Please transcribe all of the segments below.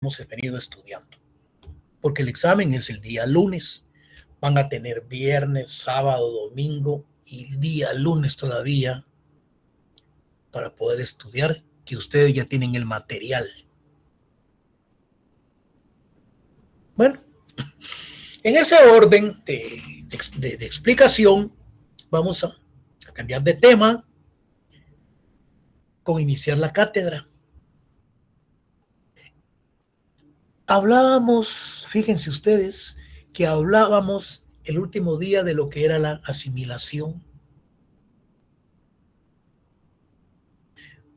hemos venido estudiando, porque el examen es el día lunes. Van a tener viernes, sábado, domingo y el día lunes todavía para poder estudiar, que ustedes ya tienen el material. Bueno, en ese orden de explicación, vamos a cambiar de tema con iniciar la cátedra. Hablábamos, fíjense ustedes, que hablábamos el último día de lo que era la asimilación.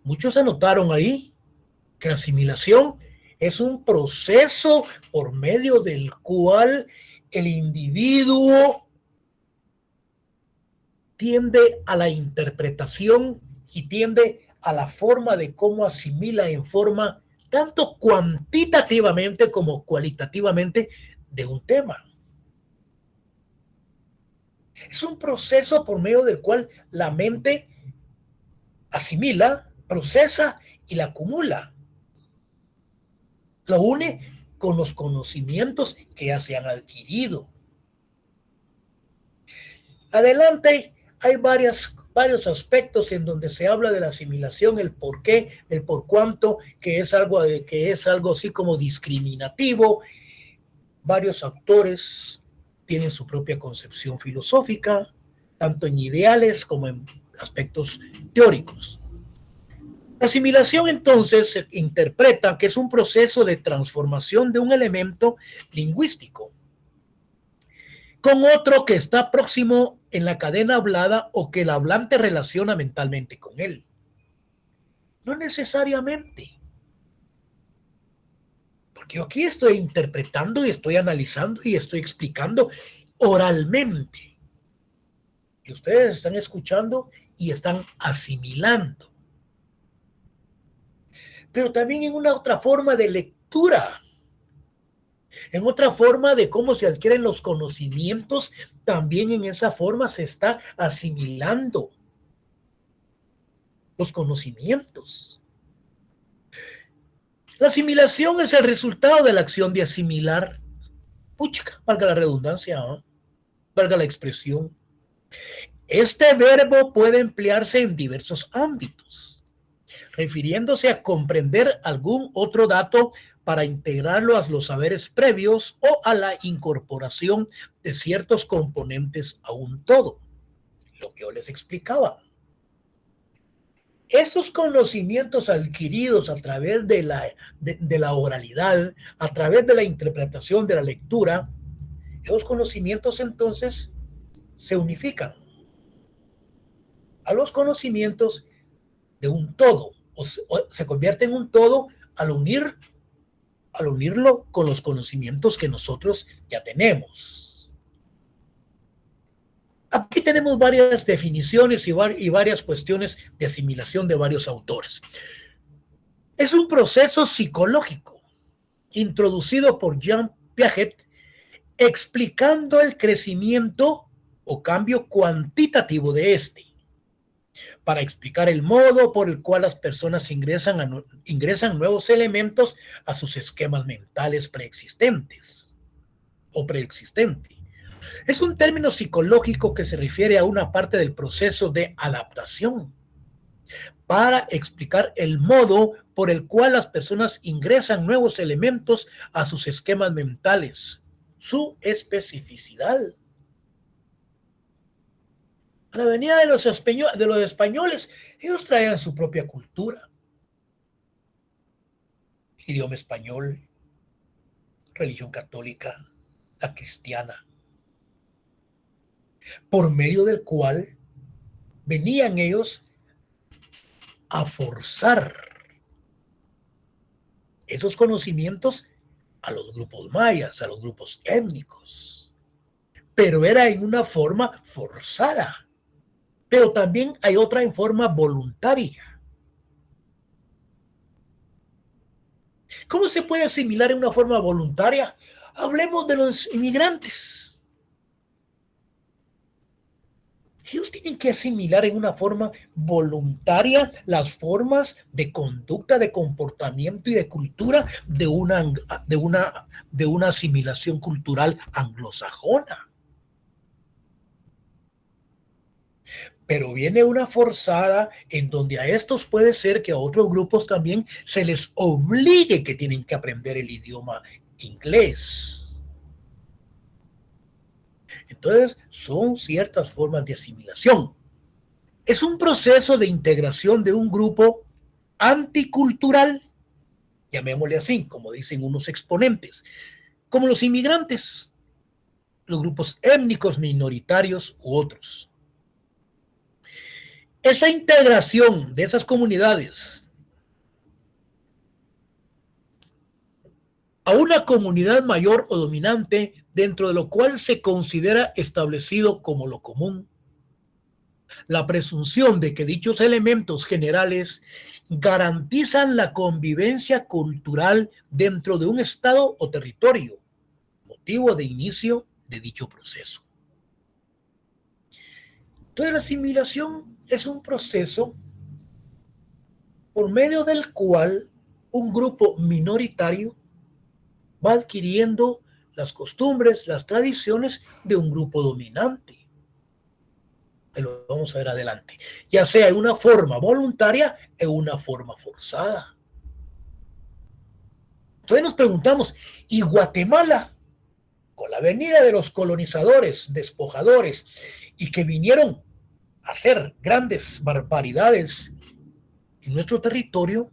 Muchos anotaron ahí que la asimilación es un proceso por medio del cual el individuo tiende a la interpretación y tiende a la forma de cómo asimila en forma tanto cuantitativamente como cualitativamente de un tema. Es un proceso por medio del cual la mente asimila, procesa y la acumula. Lo une con los conocimientos que ya se han adquirido. Adelante hay varios aspectos en donde se habla de la asimilación, el por qué, el por cuánto, que es algo así como discriminativo. Varios autores tienen su propia concepción filosófica, tanto en ideales como en aspectos teóricos. La asimilación entonces se interpreta que es un proceso de transformación de un elemento lingüístico con otro que está próximo en la cadena hablada o que el hablante relaciona mentalmente con él. No necesariamente. Porque yo aquí estoy interpretando y estoy analizando y estoy explicando oralmente. Y ustedes están escuchando y están asimilando. Pero también en una otra forma de lectura, en otra forma de cómo se adquieren los conocimientos, también en esa forma se está asimilando los conocimientos. La asimilación es el resultado de la acción de asimilar. Puchica, valga la redundancia, ¿eh? Valga la expresión. Este verbo puede emplearse en diversos ámbitos, refiriéndose a comprender algún otro dato para integrarlo a los saberes previos o a la incorporación de ciertos componentes a un todo. Lo que yo les explicaba. Esos conocimientos adquiridos a través de la oralidad, a través de la interpretación de la lectura, esos conocimientos entonces se unifican a los conocimientos de un todo, o se convierte en un todo al unirlo con los conocimientos que nosotros ya tenemos. Aquí tenemos varias definiciones y varias cuestiones de asimilación de varios autores. Es un proceso psicológico introducido por Jean Piaget, explicando el crecimiento o cambio cuantitativo de este, para explicar el modo por el cual las personas ingresan nuevos elementos a sus esquemas mentales preexistentes o preexistente. Es un término psicológico que se refiere a una parte del proceso de adaptación para explicar el modo por el cual las personas ingresan nuevos elementos a sus esquemas mentales, su especificidad. A la venida de los españoles, ellos traían su propia cultura, idioma español, religión católica, la cristiana, por medio del cual venían ellos a forzar esos conocimientos a los grupos mayas, a los grupos étnicos, pero era en una forma forzada, pero también hay otra en forma voluntaria. ¿Cómo se puede asimilar en una forma voluntaria? Hablemos de los inmigrantes. Ellos tienen que asimilar en una forma voluntaria las formas de conducta, de comportamiento y de cultura de una asimilación cultural anglosajona. Pero viene una forzada en donde a estos puede ser que a otros grupos también se les obligue que tienen que aprender el idioma inglés. Entonces, son ciertas formas de asimilación. Es un proceso de integración de un grupo anticultural, llamémosle así, como dicen unos exponentes, como los inmigrantes, los grupos étnicos minoritarios u otros. Esa integración de esas comunidades a una comunidad mayor o dominante, dentro de lo cual se considera establecido como lo común, la presunción de que dichos elementos generales garantizan la convivencia cultural dentro de un estado o territorio, motivo de inicio de dicho proceso. Entonces, la asimilación es un proceso por medio del cual un grupo minoritario va adquiriendo las costumbres, las tradiciones de un grupo dominante. Lo vamos a ver adelante, ya sea en una forma voluntaria o en una forma forzada. Entonces nos preguntamos, ¿y Guatemala, con la venida de los colonizadores, despojadores, y que vinieron a hacer grandes barbaridades en nuestro territorio,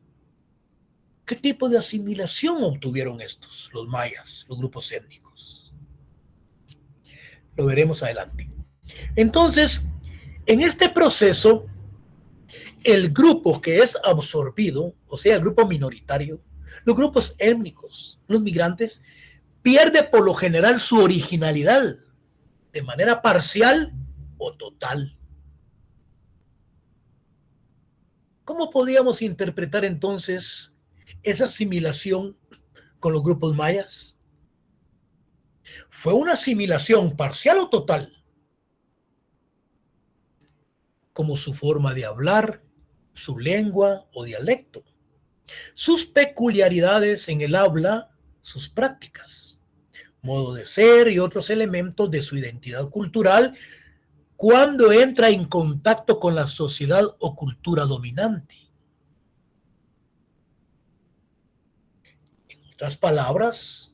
qué tipo de asimilación obtuvieron estos, los mayas, los grupos étnicos? Lo veremos adelante. Entonces, en este proceso, el grupo que es absorbido, o sea, el grupo minoritario, los grupos étnicos, los migrantes, pierde por lo general su originalidad de manera parcial o total. ¿Cómo podíamos interpretar entonces esa asimilación con los grupos mayas? ¿Fue una asimilación parcial o total? Como su forma de hablar, su lengua o dialecto, sus peculiaridades en el habla, sus prácticas, modo de ser y otros elementos de su identidad cultural cuando entra en contacto con la sociedad o cultura dominante. En otras palabras,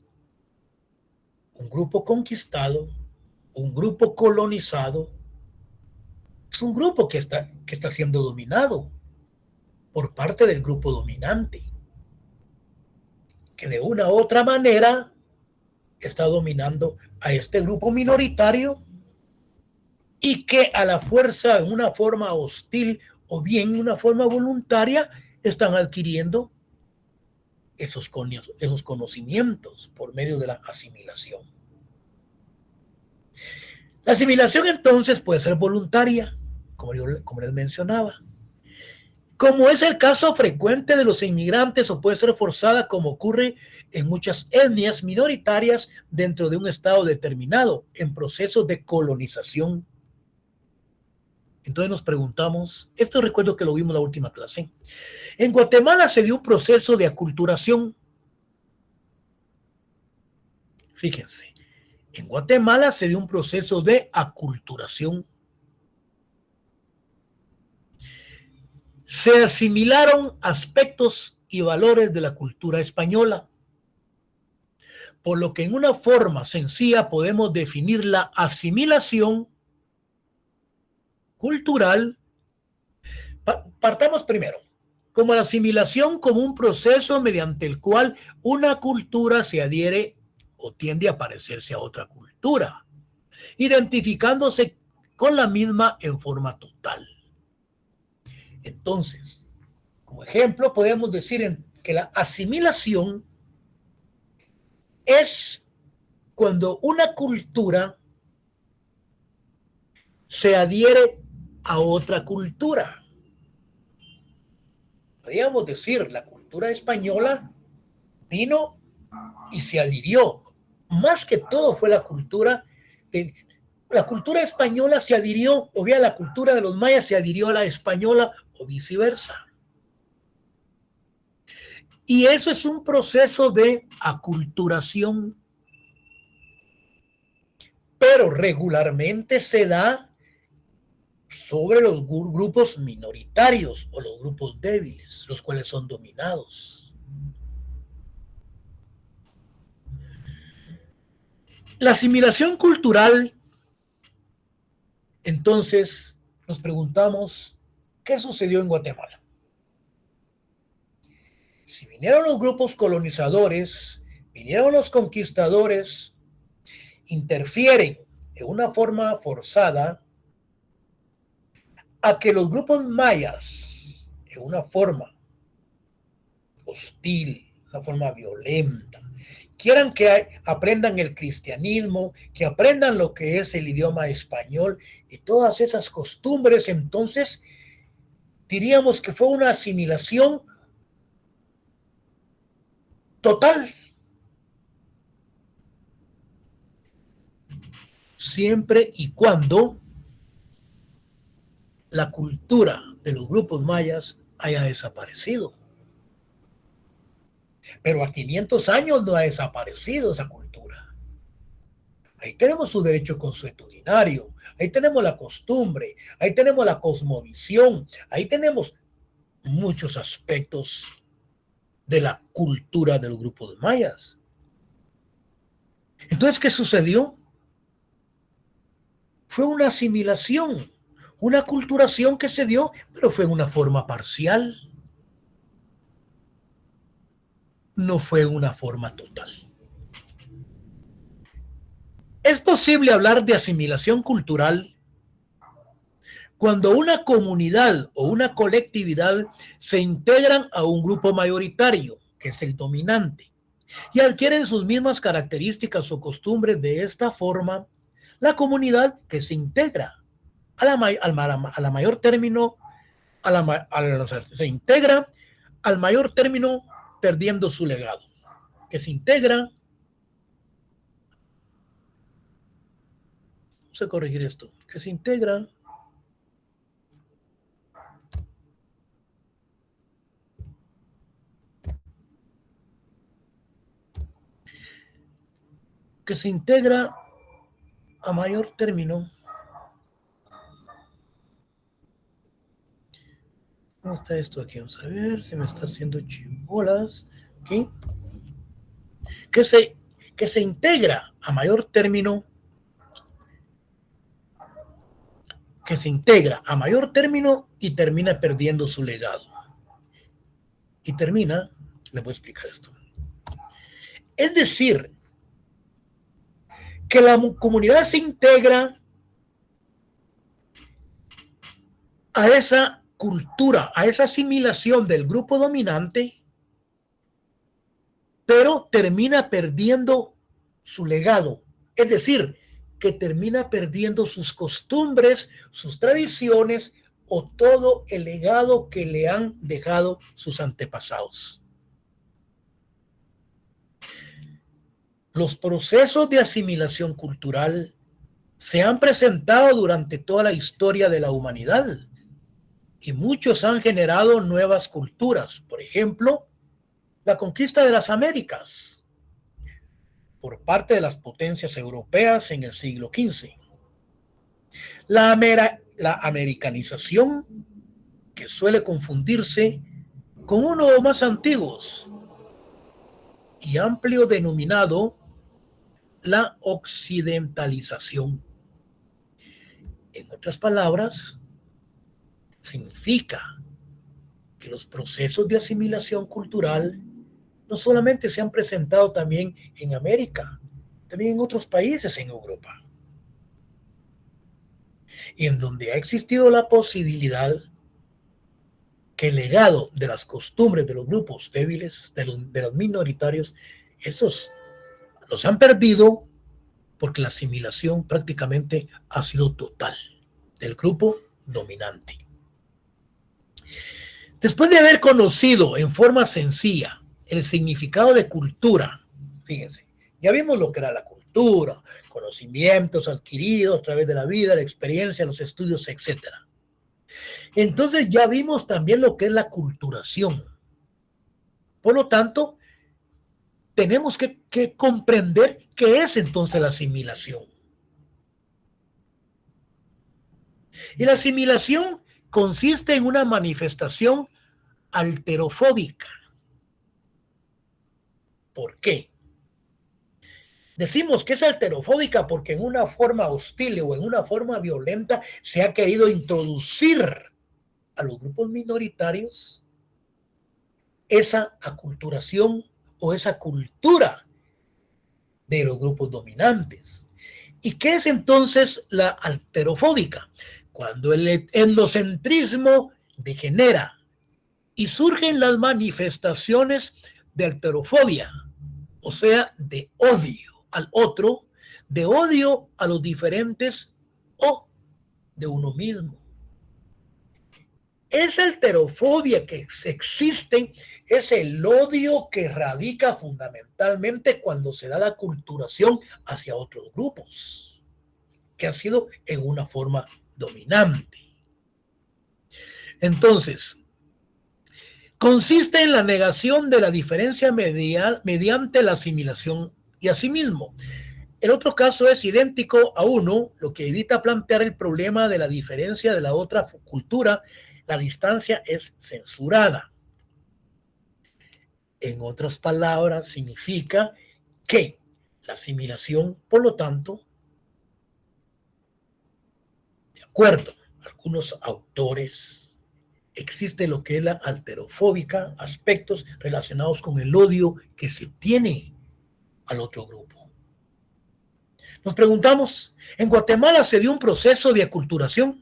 un grupo conquistado, un grupo colonizado, es un grupo que está siendo dominado por parte del grupo dominante, que de una u otra manera está dominando a este grupo minoritario y que a la fuerza, en una forma hostil o bien en una forma voluntaria, están adquiriendo esos conocimientos por medio de la asimilación. La asimilación entonces puede ser voluntaria, como les mencionaba, como es el caso frecuente de los inmigrantes, o puede ser forzada como ocurre en muchas etnias minoritarias dentro de un estado determinado en procesos de colonización. Entonces nos preguntamos, esto recuerdo que lo vimos en la última clase, en Guatemala se dio un proceso de aculturación. Fíjense, en Guatemala se dio un proceso de aculturación. Se asimilaron aspectos y valores de la cultura española, por lo que en una forma sencilla podemos definir la asimilación cultural. Partamos primero, como la asimilación como un proceso mediante el cual una cultura se adhiere o tiende a parecerse a otra cultura, identificándose con la misma en forma total. Entonces, como ejemplo, podemos decir que la asimilación es cuando una cultura se adhiere a otra cultura. Podríamos decir, la cultura española vino y se adhirió. Más que todo fue la cultura La cultura española se adhirió, o bien la cultura de los mayas se adhirió a la española o viceversa. Y eso es un proceso de aculturación, pero regularmente se da sobre los grupos minoritarios o los grupos débiles, los cuales son dominados. La asimilación cultural, entonces, nos preguntamos, ¿qué sucedió en Guatemala? Si vinieron los grupos colonizadores, vinieron los conquistadores, interfieren en una forma forzada a que los grupos mayas, en una forma hostil, una forma violenta, quieran que aprendan el cristianismo, que aprendan lo que es el idioma español y todas esas costumbres, entonces diríamos que fue una asimilación total. Siempre y cuando la cultura de los grupos mayas haya desaparecido. Pero a 500 años no ha desaparecido esa cultura. Ahí tenemos su derecho consuetudinario, ahí tenemos la costumbre, ahí tenemos la cosmovisión, ahí tenemos muchos aspectos de la cultura de los grupos mayas. Entonces, ¿qué sucedió? Fue una asimilación, una aculturación que se dio, pero fue en una forma parcial. No fue una forma total. Es posible hablar de asimilación cultural cuando una comunidad o una colectividad se integran a un grupo mayoritario, que es el dominante, y adquieren sus mismas características o costumbres. De esta forma, la comunidad que se integra a la mayor término, se integra al mayor término perdiendo su legado, que se integra, vamos a corregir esto, que se integra a mayor término. ¿Cómo está esto aquí? Vamos a ver, se me está haciendo chibolas. ¿Okay? Que se integra a mayor término, que se integra a mayor término y termina perdiendo su legado. Y termina, le voy a explicar esto. Es decir, que la comunidad se integra a esa cultura, a esa asimilación del grupo dominante, pero termina perdiendo su legado. Es decir, que termina perdiendo sus costumbres, sus tradiciones o todo el legado que le han dejado sus antepasados. Los procesos de asimilación cultural se han presentado durante toda la historia de la humanidad y muchos han generado nuevas culturas. Por ejemplo, la conquista de las Américas por parte de las potencias europeas en el siglo XV. La americanización, que suele confundirse con uno más antiguos y amplio denominado la occidentalización. En otras palabras, significa que los procesos de asimilación cultural no solamente se han presentado también en América, también en otros países en Europa. Y en donde ha existido la posibilidad que el legado de las costumbres de los grupos débiles, de los minoritarios, esos los han perdido porque la asimilación prácticamente ha sido total del grupo dominante. Después de haber conocido en forma sencilla el significado de cultura, fíjense, Ya vimos lo que era la cultura, conocimientos adquiridos a través de la vida, la experiencia, los estudios, etcétera. Entonces ya vimos también lo que es la culturación. Por lo tanto, tenemos que comprender qué es entonces la asimilación. Y la asimilación consiste en una manifestación alterofóbica. ¿Por qué? Decimos que es alterofóbica porque en una forma hostil o en una forma violenta se ha querido introducir a los grupos minoritarios esa aculturación o esa cultura de los grupos dominantes. ¿Y qué es entonces la alterofóbica? Cuando el etnocentrismo degenera y surgen las manifestaciones de alterofobia, o sea, de odio al otro, de odio a los diferentes o de uno mismo. Esa alterofobia que existe es el odio que radica fundamentalmente cuando se da la aculturación hacia otros grupos, que ha sido en una forma dominante. Entonces, consiste en la negación de la diferencia mediante la asimilación y asimismo. El otro caso es idéntico a uno, lo que evita plantear el problema de la diferencia de la otra cultura. La distancia es censurada. En otras palabras, significa que la asimilación, por lo tanto, de acuerdo a algunos autores, existe lo que es la alterofóbica, aspectos relacionados con el odio que se tiene al otro grupo. Nos preguntamos, ¿en Guatemala se dio un proceso de aculturación?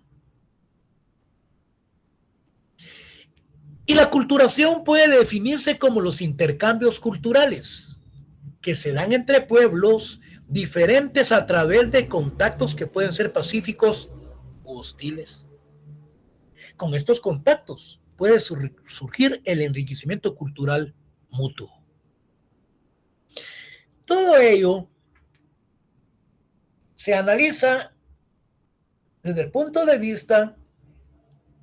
Y la aculturación puede definirse como los intercambios culturales que se dan entre pueblos diferentes a través de contactos que pueden ser pacíficos o hostiles. Con estos contactos puede surgir el enriquecimiento cultural mutuo. Todo ello se analiza desde el punto de vista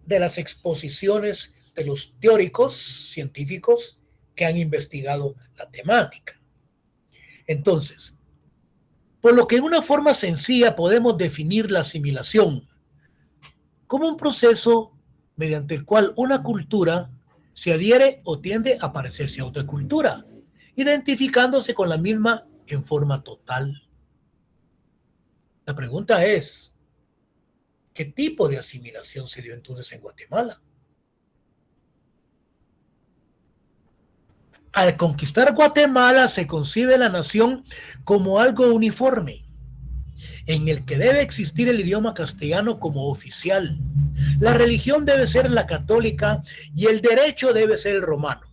de las exposiciones de los teóricos científicos que han investigado la temática. Entonces, por lo que en una forma sencilla podemos definir la asimilación como un proceso mediante el cual una cultura se adhiere o tiende a parecerse a otra cultura, identificándose con la misma en forma total. La pregunta es, ¿qué tipo de asimilación se dio entonces en Guatemala? Al conquistar Guatemala se concibe la nación como algo uniforme, en el que debe existir el idioma castellano como oficial. La religión debe ser la católica y el derecho debe ser el romano.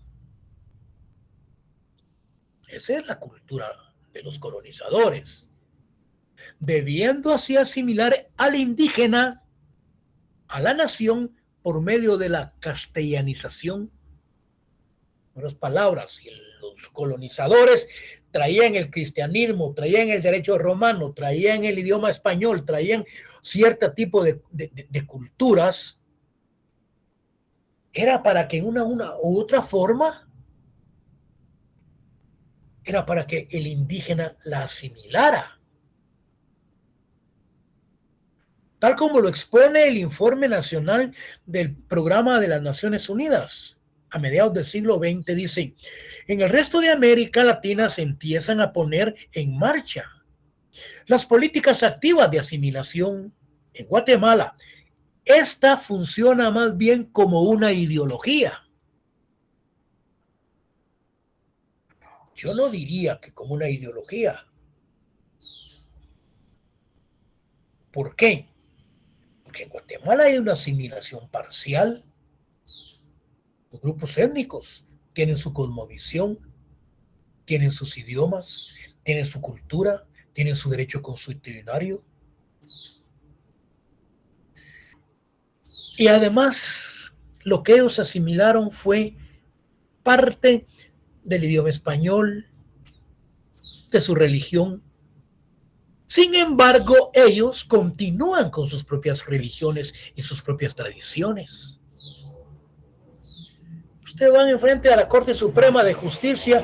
Esa es la cultura de los colonizadores, debiendo así asimilar al indígena a la nación por medio de la castellanización. En otras palabras, si los colonizadores traían el cristianismo, traían el derecho romano, traían el idioma español, traían cierto tipo de culturas, era para que en una u otra forma, era para que el indígena la asimilara. Tal como lo expone el informe nacional del Programa de las Naciones Unidas a mediados del siglo XX, dice, en el resto de América Latina se empiezan a poner en marcha las políticas activas de asimilación. En Guatemala, esta funciona más bien como una ideología. Yo no diría que como una ideología. ¿Por qué? Porque en Guatemala hay una asimilación parcial. Los grupos étnicos tienen su cosmovisión, tienen sus idiomas, tienen su cultura, tienen su derecho consuetudinario. Y además, lo que ellos asimilaron fue parte del idioma español, de su religión. Sin embargo, ellos continúan con sus propias religiones y sus propias tradiciones. Usted va enfrente a la Corte Suprema de Justicia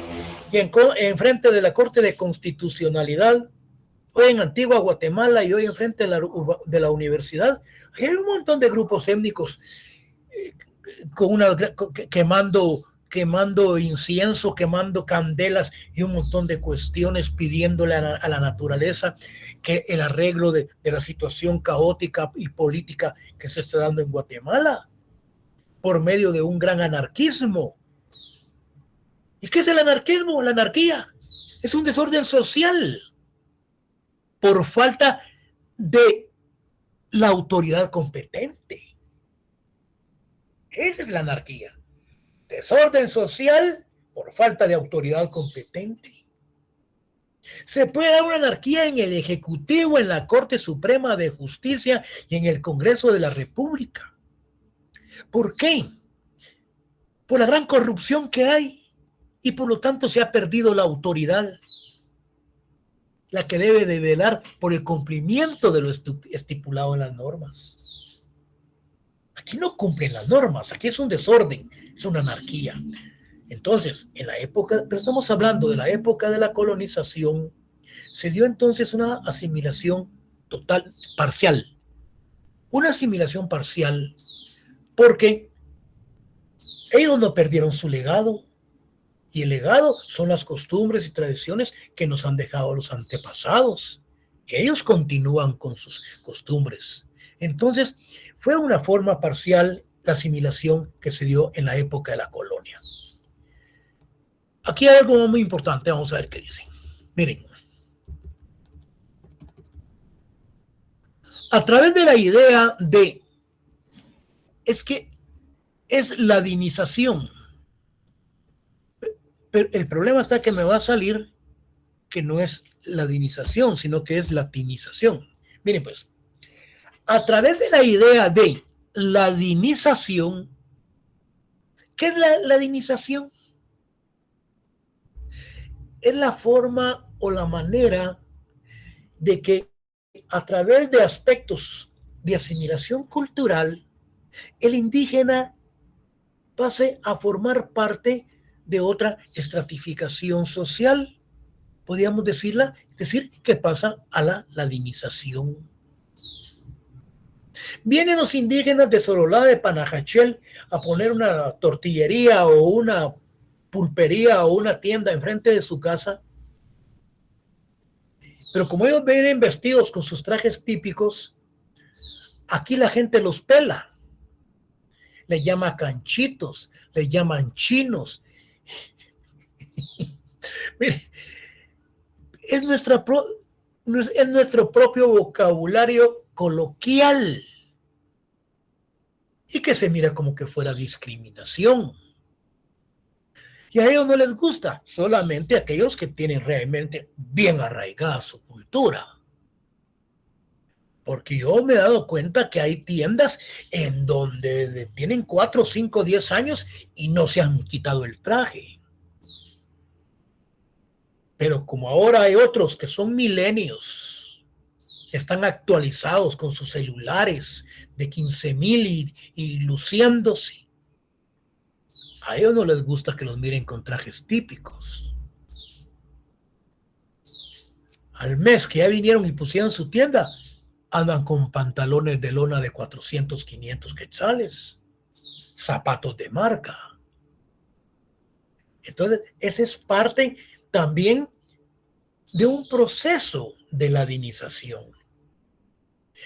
y enfrente de la Corte de Constitucionalidad, hoy en Antigua Guatemala y hoy enfrente de la universidad, hay un montón de grupos étnicos quemando incienso, quemando candelas y un montón de cuestiones, pidiéndole a la naturaleza que el arreglo de la situación caótica y política que se está dando en Guatemala por medio de un gran anarquismo. ¿Y qué es el anarquismo? La anarquía es un desorden social por falta de la autoridad competente. Esa es la anarquía. Desorden social por falta de autoridad competente. Se puede dar una anarquía en el Ejecutivo, en la Corte Suprema de Justicia y en el Congreso de la República. ¿Por qué? Por la gran corrupción que hay y por lo tanto se ha perdido la autoridad, la que debe de velar por el cumplimiento de lo estipulado en las normas. Aquí no cumplen las normas, aquí es un desorden, es una anarquía. Entonces, en la época, pero estamos hablando de la época de la colonización, se dio entonces una asimilación total, parcial. Una asimilación parcial porque ellos no perdieron su legado. Y el legado son las costumbres y tradiciones que nos han dejado los antepasados. Ellos continúan con sus costumbres. Entonces, fue una forma parcial la asimilación que se dio en la época de la colonia. Aquí hay algo muy importante, vamos a ver qué dicen. Miren, a través de la idea de, es que es la ladinización, pero el problema está que me va a salir que no es ladinización, sino que es latinización. Miren pues, a través de la idea de ladinización, ¿qué es la ladinización? Es la forma o la manera de que a través de aspectos de asimilación cultural, el indígena pase a formar parte de otra estratificación social, podríamos decir que pasa a la ladinización. Vienen los indígenas de Sololá de Panajachel a poner una tortillería o una pulpería o una tienda enfrente de su casa, pero como ellos vienen vestidos con sus trajes típicos, aquí la gente los pela, le llama canchitos, le llaman chinos. Mire, es nuestro propio vocabulario coloquial y que se mira como que fuera discriminación. Y a ellos no les gusta, solamente aquellos que tienen realmente bien arraigada su cultura. Porque yo me he dado cuenta que hay tiendas en donde tienen 4, 5, 10 años y no se han quitado el traje. Pero como ahora hay otros que son milenios, están actualizados con sus celulares de 15,000 y luciéndose, a ellos no les gusta que los miren con trajes típicos. Al mes que ya vinieron y pusieron su tienda, andan con pantalones de lona de 400, 500 quetzales, zapatos de marca. Entonces, ese es parte también de un proceso de ladinización.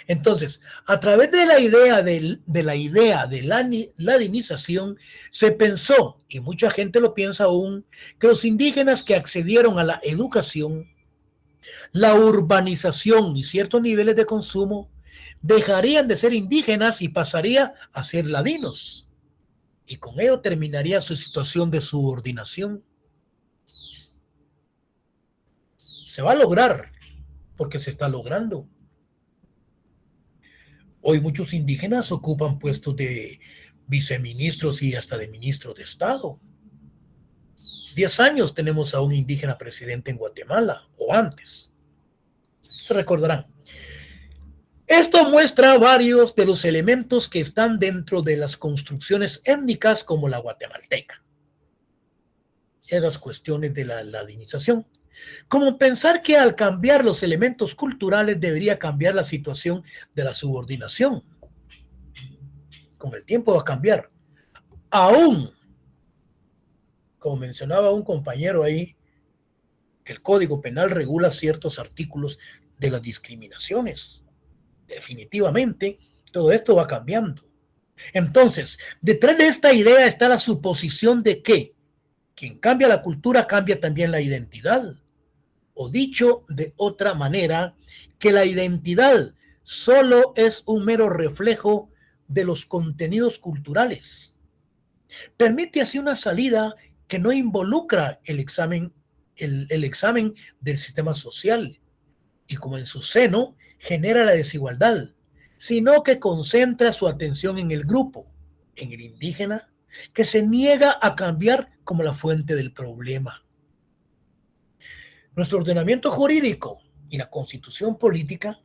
Entonces, a través de la idea de la ladinización, se pensó, y mucha gente lo piensa aún, que los indígenas que accedieron a la educación, la urbanización y ciertos niveles de consumo dejarían de ser indígenas y pasaría a ser ladinos. Y con ello terminaría su situación de subordinación. Se va a lograr, porque se está logrando. Hoy muchos indígenas ocupan puestos de viceministros y hasta de ministros de Estado. 10 años tenemos a un indígena presidente en Guatemala, o antes. Se recordarán. Esto muestra varios de los elementos que están dentro de las construcciones étnicas como la guatemalteca. Esas cuestiones de la ladinización. Como pensar que al cambiar los elementos culturales debería cambiar la situación de la subordinación. Con el tiempo va a cambiar. Aún, como mencionaba un compañero ahí, que el Código Penal regula ciertos artículos de las discriminaciones. Definitivamente, todo esto va cambiando. Entonces, detrás de esta idea está la suposición de que quien cambia la cultura cambia también la identidad. O dicho de otra manera, que la identidad solo es un mero reflejo de los contenidos culturales. Permite así una salida que no involucra el examen del sistema social y como en su seno genera la desigualdad, sino que concentra su atención en el grupo, en el indígena, que se niega a cambiar como la fuente del problema. Nuestro ordenamiento jurídico y la constitución política,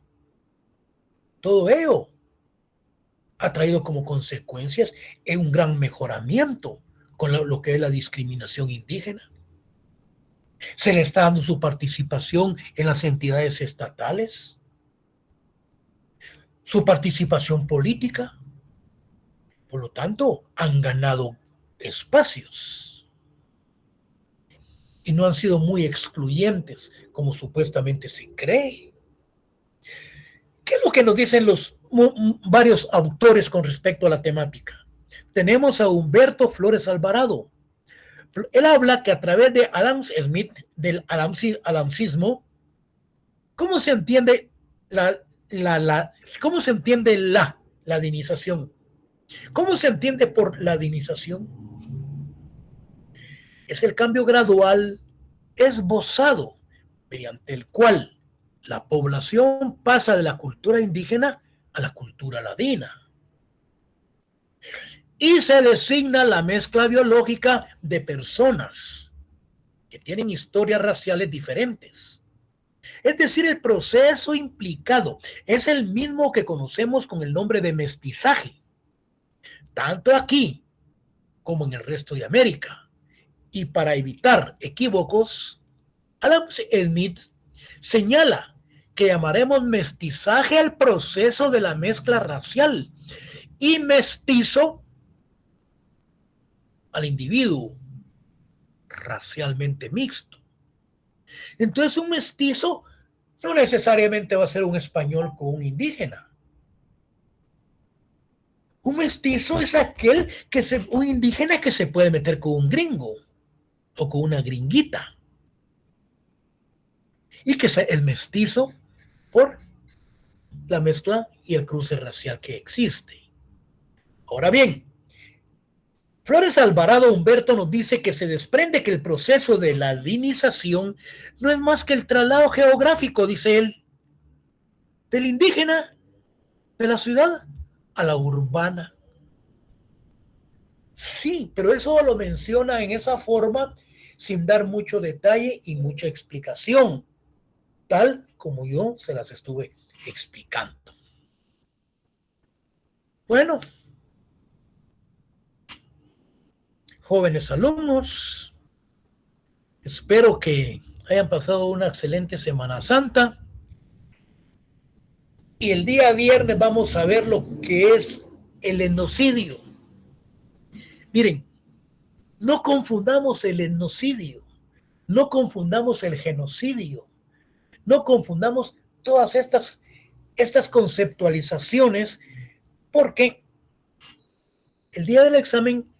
todo ello ha traído como consecuencias un gran mejoramiento con lo que es la discriminación indígena. Se le está dando su participación en las entidades estatales, su participación política. Por lo tanto, han ganado espacios y no han sido muy excluyentes como supuestamente se cree. ¿Qué es lo que nos dicen los varios autores con respecto a la temática? Tenemos a Humberto Flores Alvarado. Él habla que a través de Adam Smith, del adamcismo, ¿cómo se entiende cómo se entiende la ladinización? ¿Cómo se entiende por ladinización? Es el cambio gradual esbozado mediante el cual la población pasa de la cultura indígena a la cultura ladina. Y se designa la mezcla biológica de personas que tienen historias raciales diferentes. Es decir, el proceso implicado es el mismo que conocemos con el nombre de mestizaje, tanto aquí como en el resto de América. Y para evitar equívocos, Adam Smith señala que llamaremos mestizaje al proceso de la mezcla racial y mestizo al individuo racialmente mixto. Entonces un mestizo no necesariamente va a ser un español con un indígena. Un mestizo es aquel un indígena que se puede meter con un gringo o con una gringuita. Y que es mestizo por la mezcla y el cruce racial que existe. Ahora bien, Flores Alvarado Humberto nos dice que se desprende que el proceso de ladinización no es más que el traslado geográfico, dice él, del indígena de la ciudad a la urbana. Sí, pero eso lo menciona en esa forma sin dar mucho detalle y mucha explicación, tal como yo se las estuve explicando. Bueno, jóvenes alumnos, espero que hayan pasado una excelente Semana Santa. Y el día viernes vamos a ver lo que es el etnocidio. Miren, no confundamos el etnocidio, no confundamos el genocidio, no confundamos todas estas conceptualizaciones, porque el día del examen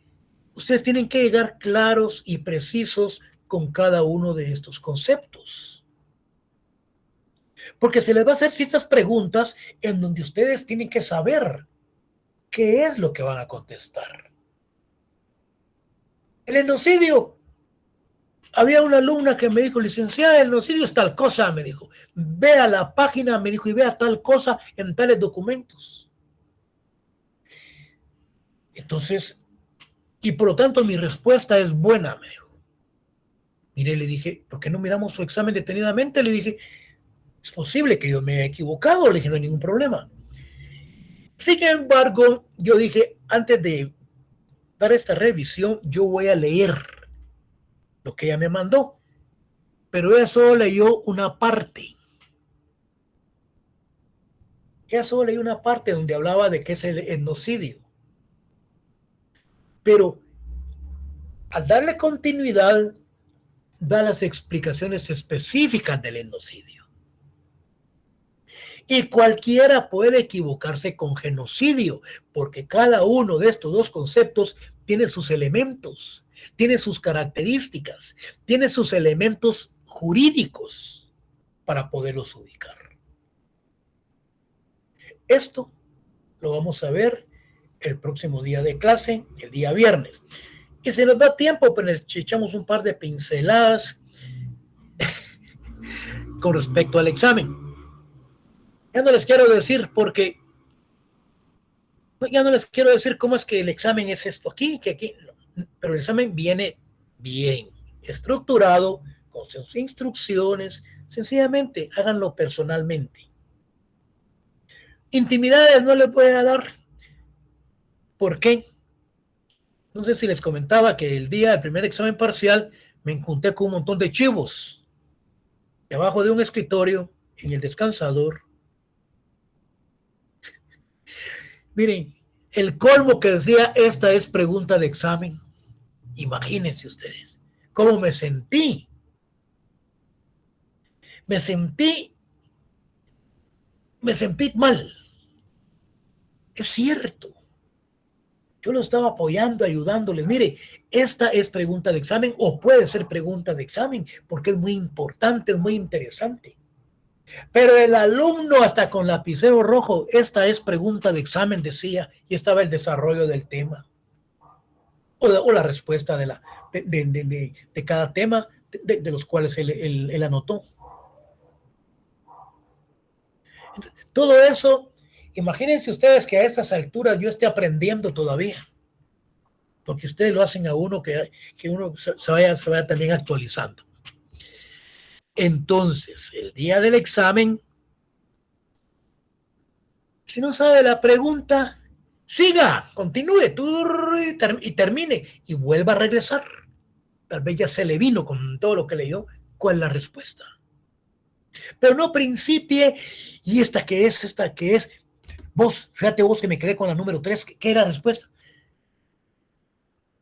ustedes tienen que llegar claros y precisos con cada uno de estos conceptos. Porque se les va a hacer ciertas preguntas en donde ustedes tienen que saber qué es lo que van a contestar. El etnocidio. Había una alumna que me dijo, licenciada, el etnocidio es tal cosa, me dijo. Vea la página, me dijo, y vea tal cosa en tales documentos. Entonces, y por lo tanto mi respuesta es buena, me dijo. Mire, le dije, ¿por qué no miramos su examen detenidamente? Le dije, es posible que yo me haya equivocado. Le dije, no hay ningún problema. Sin embargo, yo dije, antes de dar esta revisión, yo voy a leer lo que ella me mandó. Pero ella solo leyó una parte. Ella solo leyó una parte donde hablaba de qué es el etnocidio. Pero al darle continuidad, da las explicaciones específicas del etnocidio. Y cualquiera puede equivocarse con genocidio, porque cada uno de estos dos conceptos tiene sus elementos, tiene sus características, tiene sus elementos jurídicos para poderlos ubicar. Esto lo vamos a ver el próximo día de clase, el día viernes. Y si nos da tiempo, pues echamos un par de pinceladas con respecto al examen. Ya no les quiero decir porque ya no les quiero decir cómo es que el examen es esto aquí, que aquí, no. Pero el examen viene bien estructurado, con sus instrucciones. Sencillamente háganlo personalmente. Intimidades no les voy a dar. ¿Por qué? No sé si les comentaba que el día del primer examen parcial me encontré con un montón de chivos debajo de un escritorio en el descansador. Miren, el colmo que decía, esta es pregunta de examen. Imagínense ustedes cómo me sentí. Me sentí mal. Es cierto. Yo lo estaba apoyando, ayudándoles. Mire, esta es pregunta de examen o puede ser pregunta de examen porque es muy importante, es muy interesante. Pero el alumno hasta con lapicero rojo, esta es pregunta de examen, decía, y estaba el desarrollo del tema. O la respuesta de cada tema de los cuales él anotó. Todo eso, imagínense ustedes que a estas alturas yo esté aprendiendo todavía, porque ustedes lo hacen a uno que uno se vaya también actualizando. Entonces, el día del examen, si no sabe la pregunta, siga, continúe y termine y vuelva a regresar. Tal vez ya se le vino con todo lo que leyó, ¿cuál es la respuesta? Pero no principie, y esta que es, vos, fíjate vos que me quedé con la número 3, ¿qué era la respuesta?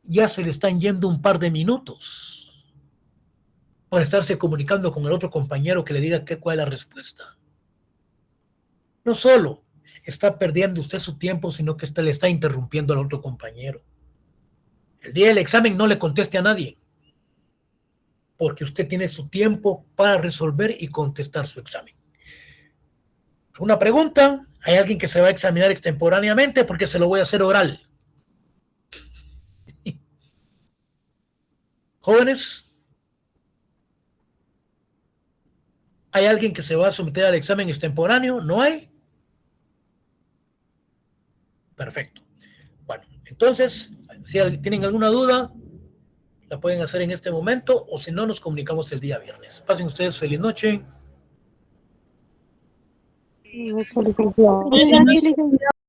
Ya se le están yendo un par de minutos para estarse comunicando con el otro compañero que le diga cuál es la respuesta. No solo está perdiendo usted su tiempo, sino que le está interrumpiendo al otro compañero. El día del examen no le conteste a nadie, porque usted tiene su tiempo para resolver y contestar su examen. Una pregunta, hay alguien que se va a examinar extemporáneamente porque se lo voy a hacer oral. Jóvenes, ¿hay alguien que se va a someter al examen extemporáneo? ¿No hay? Perfecto. Bueno, entonces, si tienen alguna duda, la pueden hacer en este momento o si no, nos comunicamos el día viernes. Pasen ustedes feliz noche. Feliz noche, licenciado.